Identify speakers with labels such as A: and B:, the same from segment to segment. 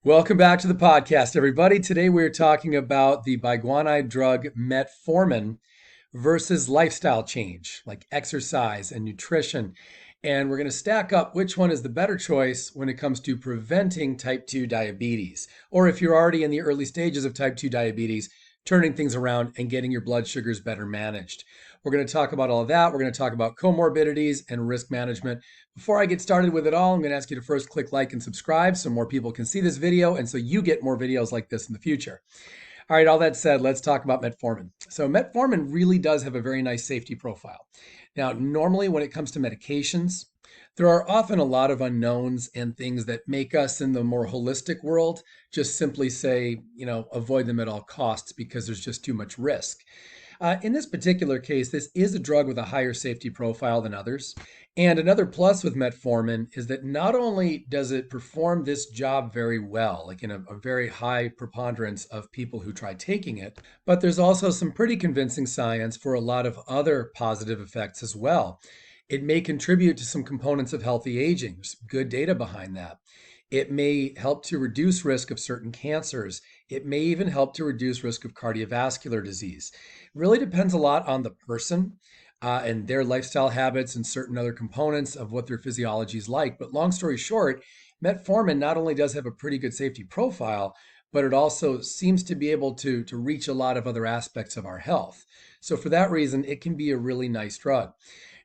A: Welcome back to the podcast, everybody. Today we're talking about the biguanide drug metformin versus lifestyle change, like exercise and nutrition. And we're going to stack up which one is the better choice when it comes to preventing type 2 diabetes. Or if you're already in the early stages of type 2 diabetes, turning things around and getting your blood sugars better managed. We're going to talk about all of that. We're going to talk about comorbidities and risk management. Before I get started with it all, I'm going to ask you to first click like and subscribe so more people can see this video and so you get more videos like this in the future. All right, all that said, let's talk about metformin. So metformin really does have a very nice safety profile. Now, normally when it comes to medications, there are often a lot of unknowns and things that make us in the more holistic world just simply say, avoid them at all costs because there's just too much risk. In this particular case, this is a drug with a higher safety profile than others. And another plus with metformin is that not only does it perform this job very well, like in a very high preponderance of people who try taking it, but there's also some pretty convincing science for a lot of other positive effects as well. It may contribute to some components of healthy aging. There's good data behind that. It may help to reduce risk of certain cancers. It may even help to reduce risk of cardiovascular disease. It really depends a lot on the person and their lifestyle habits and certain other components of what their physiology is like. But long story short, metformin not only does have a pretty good safety profile, but it also seems to be able to reach a lot of other aspects of our health. So for that reason, it can be a really nice drug.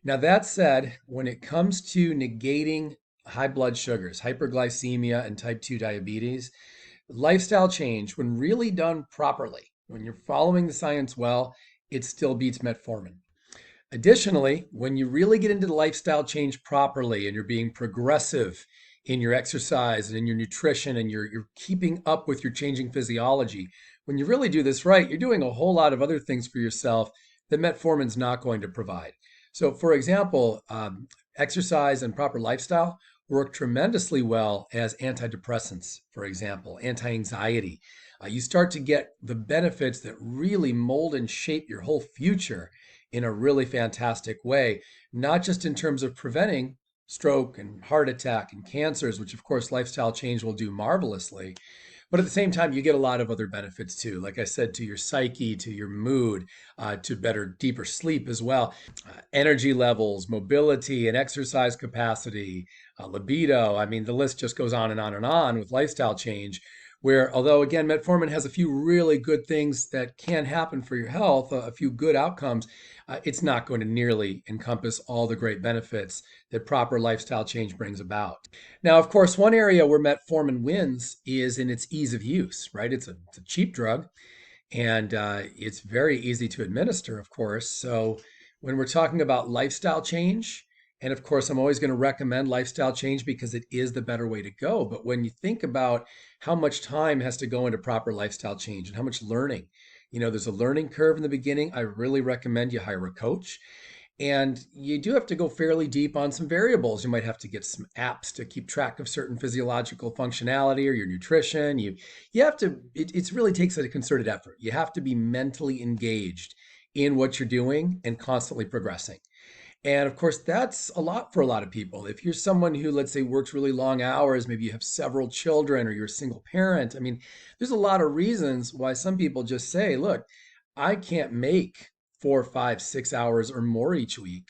A: Now, that said, when it comes to negating high blood sugars, hyperglycemia, and type 2 diabetes, lifestyle change, when really done properly, when you're following the science well, it still beats metformin. Additionally, when you really get into the lifestyle change properly and you're being progressive in your exercise and in your nutrition and you're keeping up with your changing physiology, when you really do this right, you're doing a whole lot of other things for yourself that metformin's not going to provide. So, for example, exercise and proper lifestyle work tremendously well as antidepressants, for example, anti-anxiety. You start to get the benefits that really mold and shape your whole future in a really fantastic way, not just in terms of preventing stroke and heart attack and cancers, which of course lifestyle change will do marvelously, but at the same time, you get a lot of other benefits too. Like I said, to your psyche, to your mood, to better, deeper sleep as well. Energy levels, mobility, and exercise capacity, libido. I mean, the list just goes on and on and on with lifestyle change. Where, although again, metformin has a few really good things that can happen for your health, a few good outcomes, it's not going to nearly encompass all the great benefits that proper lifestyle change brings about. Now, of course, one area where metformin wins is in its ease of use, right? It's a cheap drug and it's very easy to administer, of course. So when we're talking about lifestyle change, and of course, I'm always going to recommend lifestyle change because it is the better way to go. But when you think about how much time has to go into proper lifestyle change and how much learning, there's a learning curve in the beginning. I really recommend you hire a coach. And you do have to go fairly deep on some variables. You might have to get some apps to keep track of certain physiological functionality or your nutrition. You have to, it really takes a concerted effort. You have to be mentally engaged in what you're doing and constantly progressing. And of course, that's a lot for a lot of people. If you're someone who, let's say, works really long hours, maybe you have several children or you're a single parent. I mean, there's a lot of reasons why some people just say, look, I can't make 4, 5, 6 hours or more each week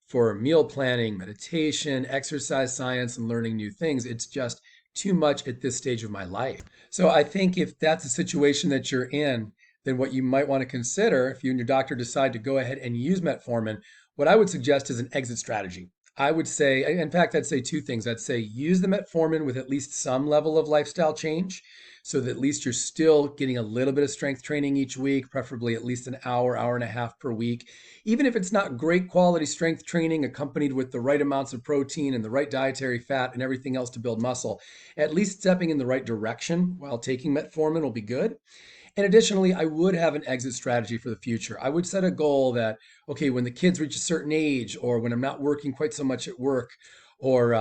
A: for meal planning, meditation, exercise science, and learning new things. It's just too much at this stage of my life. So I think if that's a situation that you're in, then what you might want to consider if you and your doctor decide to go ahead and use metformin, what I would suggest is an exit strategy. I would say, in fact, I'd say two things. I'd say use the metformin with at least some level of lifestyle change so that at least you're still getting a little bit of strength training each week, preferably at least an hour, hour and a half per week. Even if it's not great quality strength training accompanied with the right amounts of protein and the right dietary fat and everything else to build muscle, at least stepping in the right direction while taking metformin will be good. And additionally, I would have an exit strategy for the future. I would set a goal that, okay, when the kids reach a certain age, or when I'm not working quite so much at work, or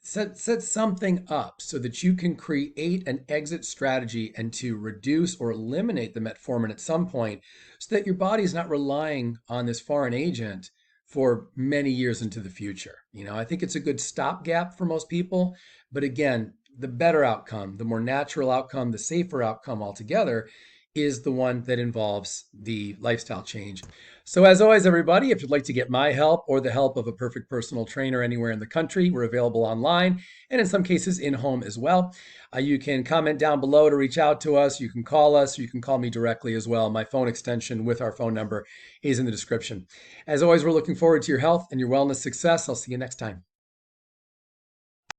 A: set something up so that you can create an exit strategy and to reduce or eliminate the metformin at some point so that your body is not relying on this foreign agent for many years into the future. I think it's a good stopgap for most people. But again, the better outcome, the more natural outcome, the safer outcome altogether is the one that involves the lifestyle change. So, as always, everybody, if you'd like to get my help or the help of a perfect personal trainer anywhere in the country, we're available online and in some cases in home as well. You can comment down below to reach out to us. You can call us. You can call me directly as well. My phone extension with our phone number is in the description. As always, we're looking forward to your health and your wellness success. I'll see you next time.